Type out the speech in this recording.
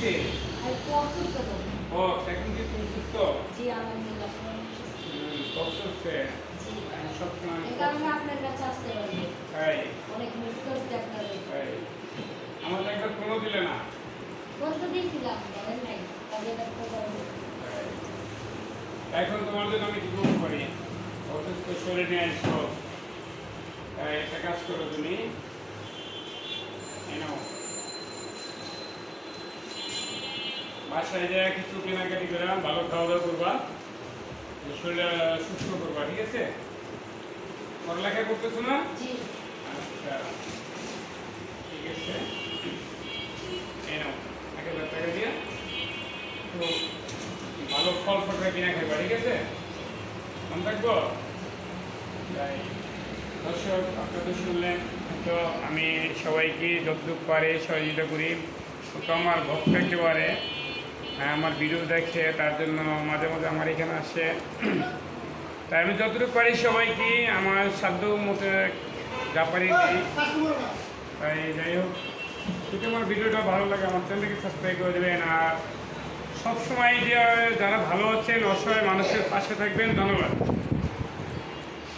হয়েছে? ও এখন কি তুমি সুস্থ? কষ্ট আমি সবসময় তাই তাই আমাদের একটা ফোনও দিলে না। তাই। এখন তোমার জন্য আমি কি করতে পারি? অসুস্থ শরীর নিয়ে আসছো, একটা কাজ করো তুমি, এই নাও, বাসায় যায় কিছু কেনাকাটি করে ভালো খাওয়া দাওয়া করবা, শরীরটা সুস্থ করবা, ঠিক আছে? পড়ালেখা করতেছো না? আচ্ছা ঠিক আছে, এই নাও 1,000 টাকা দিয়ে তো ভালো ফল ফটকা কিনা খাইবা, ঠিক আছে? মনে থাকবো। তাই দর্শক, আপনারা শুনলেন তো, আমি সবাইকে যতটুকু পারে সহযোগিতা করি, তো আমার ভক্ত একেবারে আমার ভিডিও দেখে, তার জন্য মাঝে মাঝে আমার এখানে আসে। তাই আমি যতটুকু পারি সবাইকে আমার সাধ্য মতো যা পারি দিই। তাই যাই হোক, যদি আমার ভিডিওটা ভালো লাগে আমার চ্যানেলকে সাবস্ক্রাইব করে দেবেন, আর সবসময় যে যারা ভালো আছেন অসহায় মানুষের পাশে থাকবেন। ধন্যবাদ।